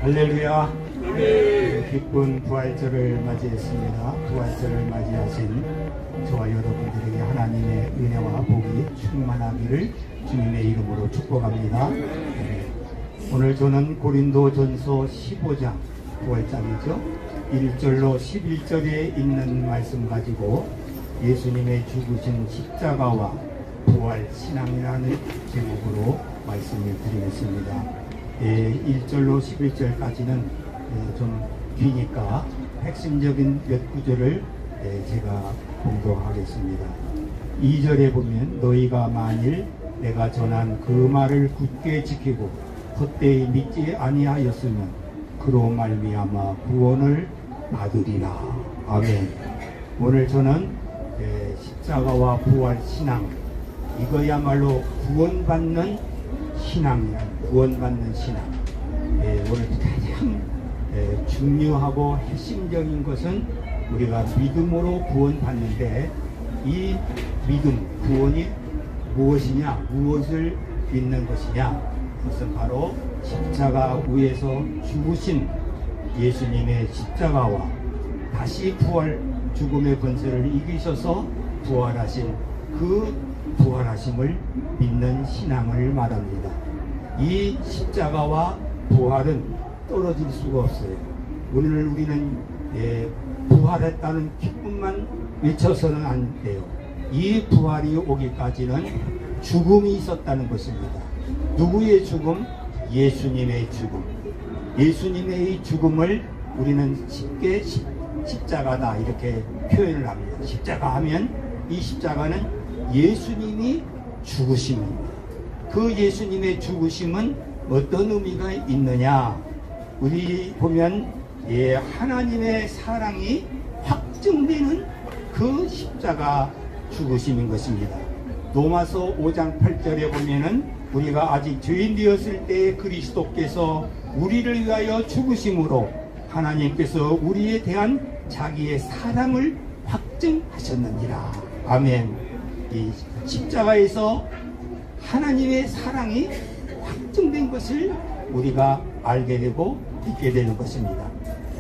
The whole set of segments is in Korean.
할렐루야. 기쁜 부활절을 맞이했습니다. 부활절을 맞이하신 저와 여러분들에게 하나님의 은혜와 복이 충만하기를 주님의 이름으로 축복합니다. 오늘 저는 고린도전서 15장 9월장이죠. 1절로 11절에 있는 말씀 가지고 예수님의 죽으신 십자가와 부활 신앙이라는 제목으로 말씀을 드리겠습니다. 1절로 11절까지는 좀 기니까 핵심적인 몇 구절을 제가 봉독하겠습니다. 2절에 보면 너희가 만일 내가 전한 그 말을 굳게 지키고 그때에 믿지 아니하였으면 그로 말미암아 구원을 받으리라. 아멘. 오늘 저는 십자가와 부활 신앙, 이거야말로 구원받는 신앙이란 구원받는 신앙. 오늘 가장 중요하고 핵심적인 것은 우리가 믿음으로 구원받는데, 이 믿음, 구원이 무엇이냐, 무엇을 믿는 것이냐, 그것은 바로 십자가 위에서 죽으신 예수님의 십자가와 다시 부활, 죽음의 권세를 이기셔서 부활하신 그 부활하심을 믿는 신앙을 말합니다. 이 십자가와 부활은 떨어질 수가 없어요. 오늘 우리는 부활했다는 기쁨만 외쳐서는 안 돼요. 이 부활이 오기까지는 죽음이 있었다는 것입니다. 누구의 죽음? 예수님의 죽음. 예수님의 이 죽음을 우리는 쉽게 십자가다 이렇게 표현을 합니다. 십자가 하면 이 십자가는 예수님이 죽으심입니다. 그 예수님의 죽으심은 어떤 의미가 있느냐? 우리 보면 하나님의 사랑이 확증되는 그 십자가 죽으심인 것입니다. 로마서 5장 8절에 보면은 우리가 아직 죄인 되었을 때 그리스도께서 우리를 위하여 죽으심으로 하나님께서 우리에 대한 자기의 사랑을 확증하셨느니라. 아멘. 이 십자가에서 하나님의 사랑이 확증된 것을 우리가 알게 되고 믿게 되는 것입니다.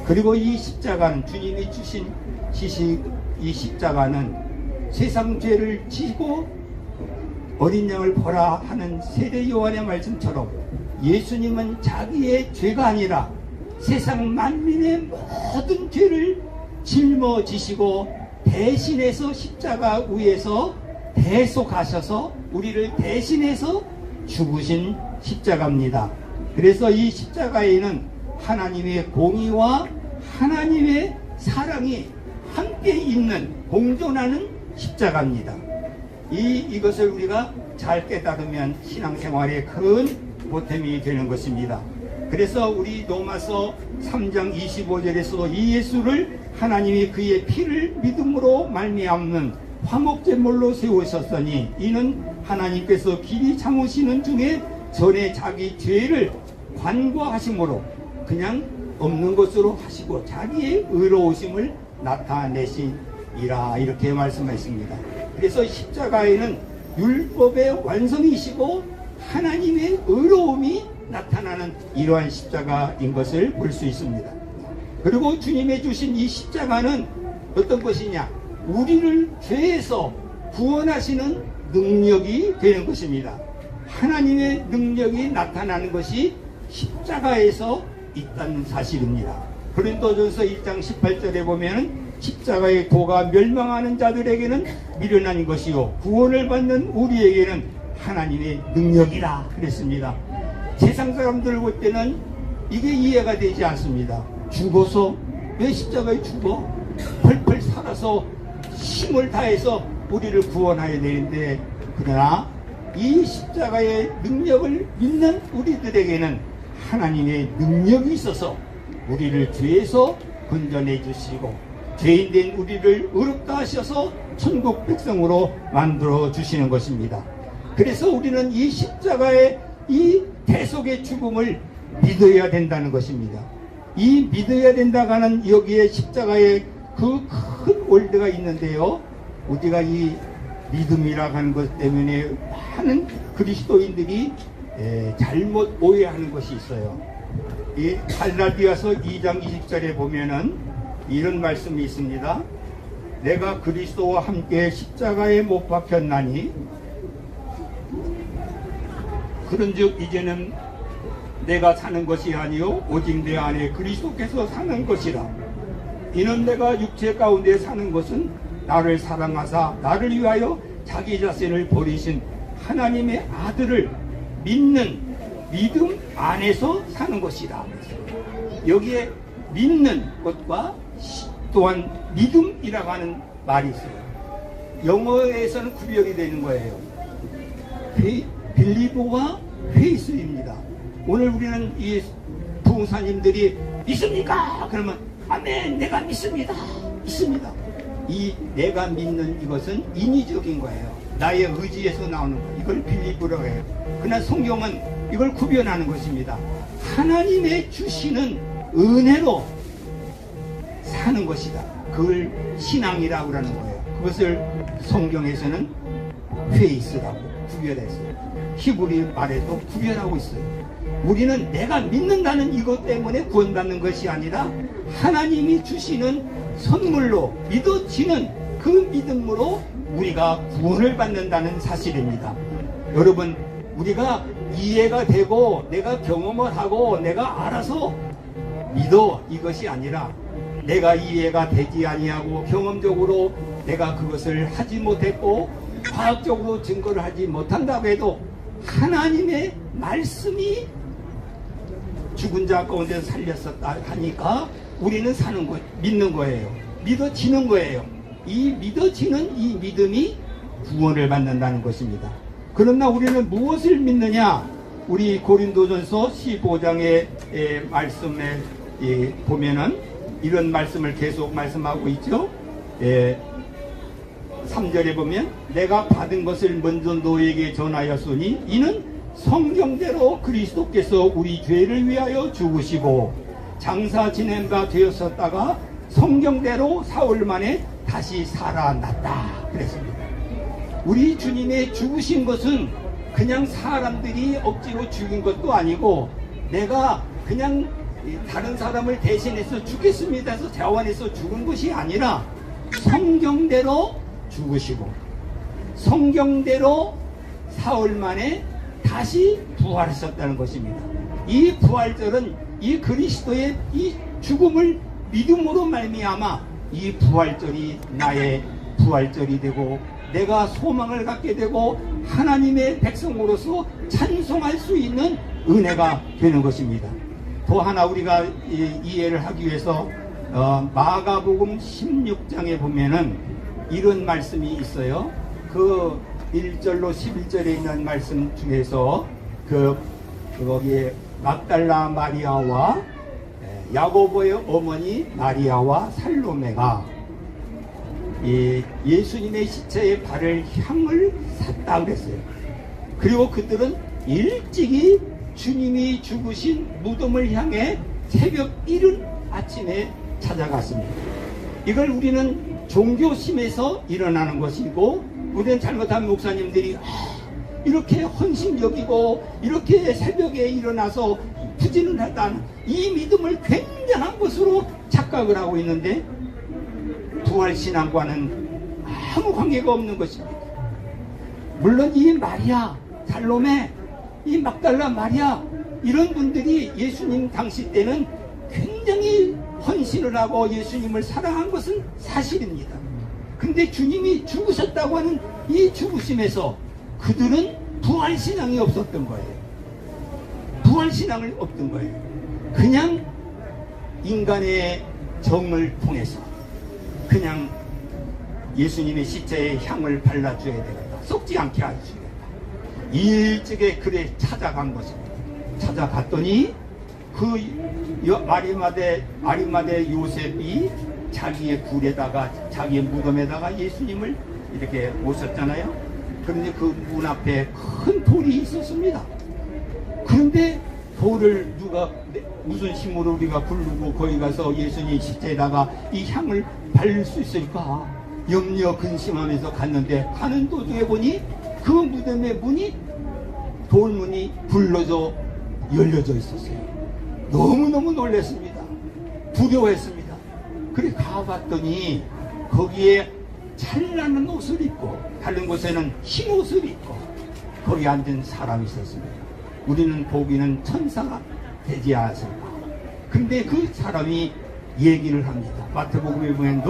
그리고 이 십자가는, 주님이 주신 이 십자가는 세상 죄를 지고 어린 양을 보라 하는 세례 요한의 말씀처럼 예수님은 자기의 죄가 아니라 세상 만민의 모든 죄를 짊어지시고 대신해서 십자가 위에서 대속하셔서 우리를 대신해서 죽으신 십자가입니다. 그래서 이 십자가에는 하나님의 공의와 하나님의 사랑이 함께 있는, 공존하는 십자가입니다. 이것을 우리가 잘 깨달으면 신앙생활에 큰 보탬이 되는 것입니다. 그래서 우리 로마서 3장 25절에서도 이 예수를 하나님이 그의 피를 믿음으로 말미암는 화목제물로 세우셨으니 이는 하나님께서 길이 참으시는 중에 전에 자기 죄를 관과하심으로 그냥 없는 것으로 하시고 자기의 의로우심을 나타내시니라, 이렇게 말씀하십니다. 그래서 십자가에는 율법의 완성이시고 하나님의 의로움이 나타나는 이러한 십자가인 것을 볼 수 있습니다. 그리고 주님의 주신 이 십자가는 어떤 것이냐? 우리를 죄에서 구원하시는 능력이 되는 것입니다. 하나님의 능력이 나타나는 것이 십자가에서 있다는 사실입니다. 고린도전서 1장 18절에 보면 십자가의 도가 멸망하는 자들에게는 미련한 것이요 구원을 받는 우리에게는 하나님의 능력이라 그랬습니다. 세상 사람들 볼 때는 이게 이해가 되지 않습니다. 죽어서 왜 십자가에 죽어? 펄펄 살아서 힘을 다해서 우리를 구원해야 되는데, 그러나 이 십자가의 능력을 믿는 우리들에게는 하나님의 능력이 있어서 우리를 죄에서 건져내 주시고 죄인된 우리를 의롭다 하셔서 천국 백성으로 만들어 주시는 것입니다. 그래서 우리는 이 십자가의 이 대속의 죽음을 믿어야 된다는 것입니다. 이 믿어야 된다가는 여기에 십자가의 그 큰 원리가 있는데요, 우리가 이 믿음이라고 하는 것 때문에 많은 그리스도인들이 잘못 오해하는 것이 있어요. 이 갈라디아서 2장 20절에 보면은 이런 말씀이 있습니다. 내가 그리스도와 함께 십자가에 못 박혔나니 그런즉 이제는 내가 사는 것이 아니요 오직 내 안에 그리스도께서 사는 것이라. 이는 내가 육체 가운데 사는 것은 나를 사랑하사 나를 위하여 자기 자신을 버리신 하나님의 아들을 믿는 믿음 안에서 사는 것이라. 여기에 믿는 것과 또한 믿음이라고 하는 말이 있어요. 영어에서는 구별이 되는 거예요. 빌리버와 페이스입니다. 오늘 우리는 이 부흥사님들이 믿습니까? 그러면 아멘, 내가 믿습니다. 믿습니다. 이 내가 믿는 이것은 인위적인 거예요. 나의 의지에서 나오는 거. 이걸 빌리브라고 해요. 그러나 성경은 이걸 구별하는 것입니다. 하나님의 주시는 은혜로 사는 것이다. 그걸 신앙이라고 하는 거예요. 그것을 성경에서는 페이스라고 구별했어요. 히브리 말에도 구별하고 있어요. 우리는 내가 믿는다는 이것 때문에 구원받는 것이 아니라 하나님이 주시는 선물로 믿어지는 그 믿음으로 우리가 구원을 받는다는 사실입니다. 여러분, 우리가 이해가 되고 내가 경험을 하고 내가 알아서 믿어 이것이 아니라 내가 이해가 되지 아니하고 경험적으로 내가 그것을 하지 못했고 과학적으로 증거를 하지 못한다고 해도 하나님의 말씀이 죽은 자 가운데 살렸었다 하니까 우리는 사는 거 믿는 거예요. 믿어지는 거예요. 이 믿어지는 이 믿음이 구원을 받는다는 것입니다. 그러나 우리는 무엇을 믿느냐? 우리 고린도전서 15장의 말씀에 보면은 이런 말씀을 계속 말씀하고 있죠. 3절에 보면 내가 받은 것을 먼저 너에게 전하였으니 이는 성경대로 그리스도께서 우리 죄를 위하여 죽으시고 장사 지낸 바 되었었다가 성경대로 사흘 만에 다시 살아났다 그랬습니다. 우리 주님의 죽으신 것은 그냥 사람들이 억지로 죽인 것도 아니고 내가 그냥 다른 사람을 대신해서 죽겠습니다 해서 자원해서 죽은 것이 아니라 성경대로 죽으시고 성경대로 사흘 만에 다시 부활하셨다는 것입니다. 이 부활절은 이 그리스도의 이 죽음을 믿음으로 말미암아 이 부활절이 나의 부활절이 되고 내가 소망을 갖게 되고 하나님의 백성으로서 찬송할 수 있는 은혜가 되는 것입니다. 또 하나 우리가 이해를 하기 위해서 마가복음 16장에 보면은 이런 말씀이 있어요. 그 1절로 11절에 있는 말씀 중에서 거기에 막달라 마리아와 야고보의 어머니 마리아와 살로메가 예수님의 시체에 바를 향을 샀다 그랬어요. 그리고 그들은 일찍이 주님이 죽으신 무덤을 향해 새벽 이른 아침에 찾아갔습니다. 이걸 우리는 종교심에서 일어나는 것이고 우리는 잘못한 목사님들이 이렇게 헌신적이고 이렇게 새벽에 일어나서 부진을 하다는 이 믿음을 굉장한 것으로 착각을 하고 있는데 부활신앙과는 아무 관계가 없는 것입니다. 물론 이 마리아, 살로메, 이 막달라 마리아 이런 분들이 예수님 당시 때는 굉장히 헌신을 하고 예수님을 사랑한 것은 사실입니다. 근데 주님이 죽으셨다고 하는 이 죽으심에서 그들은 부활신앙이 없었던 거예요. 부활신앙을 없던 거예요. 그냥 인간의 정을 통해서 그냥 예수님의 시체에 향을 발라줘야 되겠다. 썩지 않게 해주겠다. 일찍에 그래 찾아간 것입니다. 찾아갔더니 그 아리마대 요셉이 자기의 굴에다가 자기의 무덤에다가 예수님을 이렇게 모셨잖아요. 그런데 그 문 앞에 큰 돌이 있었습니다. 그런데 돌을 누가 무슨 힘으로 우리가 부르고 거기 가서 예수님 시체에다가 이 향을 바를 수 있을까 염려 근심하면서 갔는데 가는 도중에 보니 그 무덤의 문이 돌문이 불러져 열려져 있었어요. 너무너무 놀랐습니다. 두려워했습니다. 그래 가봤더니 거기에 찬란한 옷을 입고 다른 곳에는 흰 옷을 입고 거기 앉은 사람이 있었습니다. 우리는 보기는 천사가 되지 않았을까. 근데 그 사람이 얘기를 합니다. 마태복음에 보면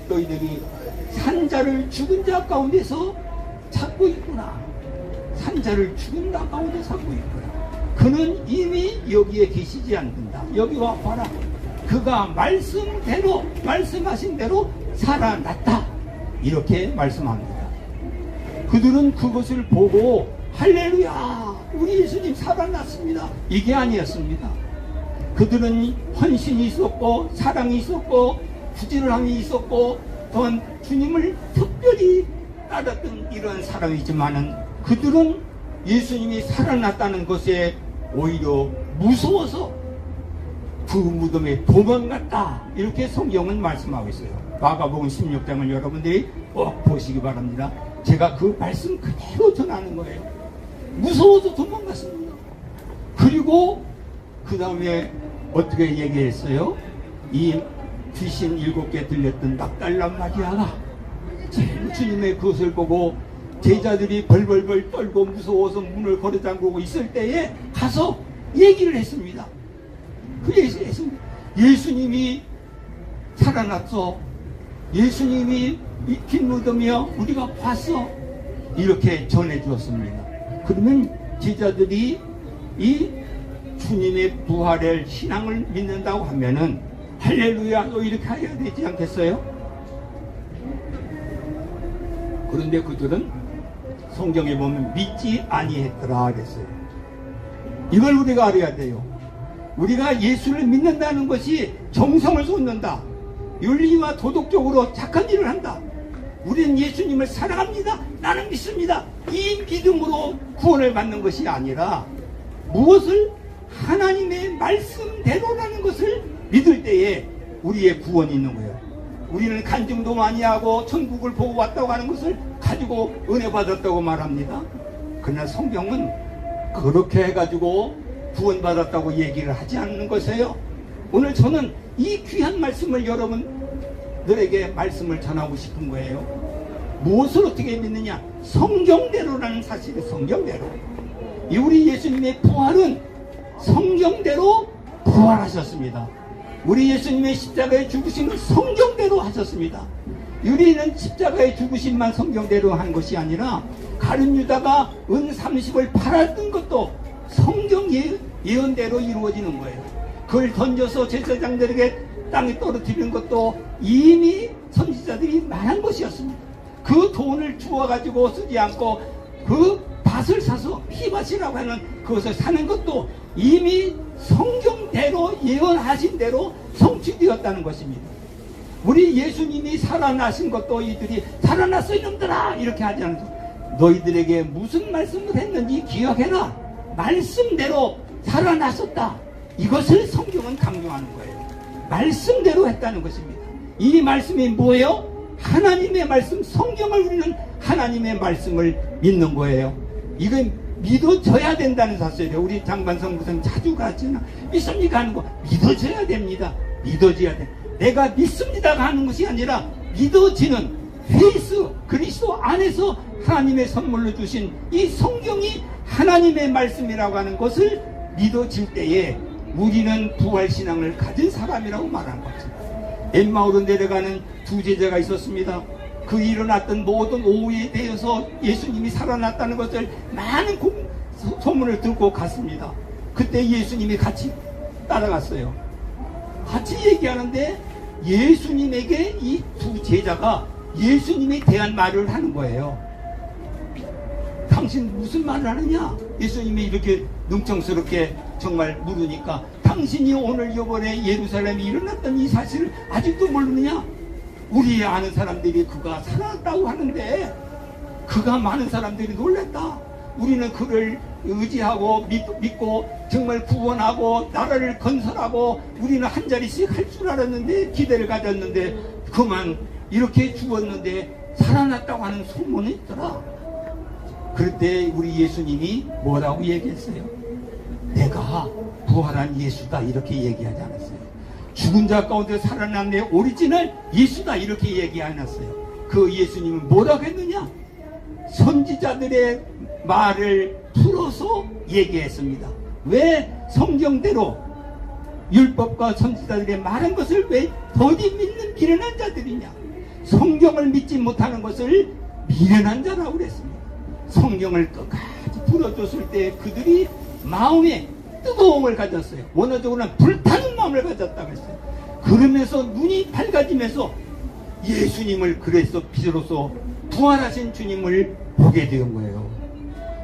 너희들이 산자를 죽은 자 가운데서 찾고 있구나. 산자를 죽은 자 가운데 찾고 있구나. 그는 이미 여기에 계시지 않는다. 여기 와 봐라. 그가 말씀하신 대로 살아났다. 이렇게 말씀합니다. 그들은 그것을 보고 할렐루야, 우리 예수님 살아났습니다. 이게 아니었습니다. 그들은 헌신이 있었고 사랑이 있었고 부지런함이 있었고 또한 주님을 특별히 따랐던 이런 사람이지만은 그들은 예수님이 살아났다는 것에 오히려 무서워서 그 무덤에 도망갔다. 이렇게 성경은 말씀하고 있어요. 마가복음 16장을 여러분들이 꼭 보시기 바랍니다. 제가 그 말씀 그대로 전하는 거예요. 무서워서 도망갔습니다. 그리고 그 다음에 어떻게 얘기했어요? 이 귀신 7개 들렸던 막달라 마리아가 주님의 그것을 보고 제자들이 벌벌벌 떨고 무서워서 문을 걸어 잠그고 있을 때에 가서 얘기를 했습니다. 그 얘기를 했습니다. 예수님이 살아났어. 예수님이 긴 무덤이여 우리가 봤어. 이렇게 전해 주었습니다. 그러면 제자들이 이 주님의 부활의 신앙을 믿는다고 하면은 할렐루야 너 이렇게 해야 되지 않겠어요? 그런데 그들은 성경에 보면 믿지 아니했더라 그랬어요. 이걸 우리가 알아야 돼요. 우리가 예수를 믿는다는 것이 정성을 쏟는다. 윤리와 도덕적으로 착한 일을 한다. 우리는 예수님을 사랑합니다. 나는 믿습니다. 이 믿음으로 구원을 받는 것이 아니라 무엇을 하나님의 말씀대로라는 것을 믿을 때에 우리의 구원이 있는 거예요. 우리는 간증도 많이 하고 천국을 보고 왔다고 하는 것을 가지고 은혜 받았다고 말합니다. 그러나 성경은 그렇게 해가지고 구원받았다고 얘기를 하지 않는 것이에요. 오늘 저는 이 귀한 말씀을 여러분들에게 말씀을 전하고 싶은 거예요. 무엇을 어떻게 믿느냐? 성경대로라는 사실이 성경대로. 우리 예수님의 부활은 성경대로 부활하셨습니다. 우리 예수님의 십자가에 죽으심은 성경대로 하셨습니다. 우리는 십자가에 죽으심만 성경대로 한 것이 아니라 가룟 유다가 은 30을 팔았던 것도 성경 예언대로 이루어지는 거예요. 그걸 던져서 제사장들에게 땅에 떨어뜨리는 것도 이미 선지자들이 말한 것이었습니다. 그 돈을 주어가지고 쓰지 않고 그 밭을 사서 피밭이라고 하는 그것을 사는 것도 이미 성경대로 예언하신 대로 성취되었다는 것입니다. 우리 예수님이 살아나신 것도 이들이 살아났어 이놈들아 이렇게 하지 않아서 너희들에게 무슨 말씀을 했는지 기억해라. 말씀대로 살아나셨다. 이것을 성경은 강조하는 거예요. 말씀대로 했다는 것입니다. 이 말씀이 뭐예요? 하나님의 말씀, 성경을 우리는 하나님의 말씀을 믿는 거예요. 이건 믿어져야 된다는 사실이에요. 우리 장반 성부선 자주 가지나 믿습니까 하는 거 믿어져야 됩니다. 믿어져야 돼. 내가 믿습니다가 하는 것이 아니라 믿어지는 페이스 그리스도 안에서 하나님의 선물로 주신 이 성경이 하나님의 말씀이라고 하는 것을 믿어질 때에 우리는 부활신앙을 가진 사람이라고 말하는 거죠. 엠마오로 내려가는 두 제자가 있었습니다. 그 일어났던 모든 오후에 대해서 예수님이 살아났다는 것을 많은 소문을 듣고 갔습니다. 그때 예수님이 같이 따라갔어요. 같이 얘기하는데 예수님에게 이 두 제자가 예수님에 대한 말을 하는 거예요. 당신 무슨 말을 하느냐? 예수님이 이렇게 능청스럽게 정말 물으니까 당신이 오늘 이번에 예루살렘에 일어났던 이 사실을 아직도 모르느냐? 우리 아는 사람들이 그가 살아났다고 하는데 그가 많은 사람들이 놀랐다. 우리는 그를 의지하고 믿고 정말 구원하고 나라를 건설하고 우리는 한 자리씩 할 줄 알았는데 기대를 가졌는데 그만 이렇게 죽었는데 살아났다고 하는 소문이 있더라. 그럴 때 우리 예수님이 뭐라고 얘기했어요? 내가 부활한 예수다 이렇게 얘기하지 않았어요. 죽은 자 가운데 살아난 내 오리지널 예수다 이렇게 얘기 안 했어요. 그 예수님은 뭐라고 했느냐? 선지자들의 말을 풀어서 얘기했습니다. 왜 성경대로 율법과 선지자들의 말한 것을 왜 더디 믿는 미련한 자들이냐? 성경을 믿지 못하는 것을 미련한 자라고 그랬습니다. 성경을 끝까지 풀어줬을 때 그들이 마음에 뜨거움을 가졌어요. 원어적으로는 불타는 마음을 가졌다고 했어요. 그러면서 눈이 밝아지면서 예수님을 그래서 비로소 부활하신 주님을 보게 된 거예요.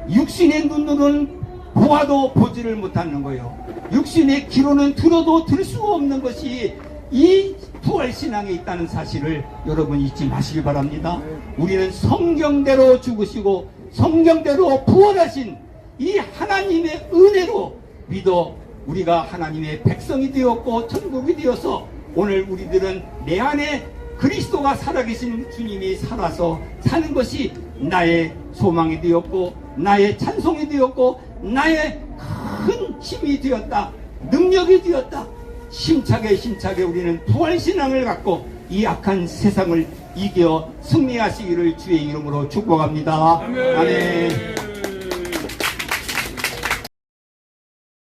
육신의 눈으로는 보아도 보지를 못하는 거예요. 육신의 귀로는 들어도 들 수 없는 것이 이 부활신앙에 있다는 사실을 여러분 잊지 마시기 바랍니다. 우리는 성경대로 죽으시고 성경대로 부활하신 이 하나님의 은혜로 믿어 우리가 하나님의 백성이 되었고 천국이 되어서 오늘 우리들은 내 안에 그리스도가 살아계신 주님이 살아서 사는 것이 나의 소망이 되었고 나의 찬송이 되었고 나의 큰 힘이 되었다. 능력이 되었다. 힘차게 우리는 부활신앙을 갖고 이 악한 세상을 이겨 승리하시기를 주의 이름으로 축복합니다. 아멘.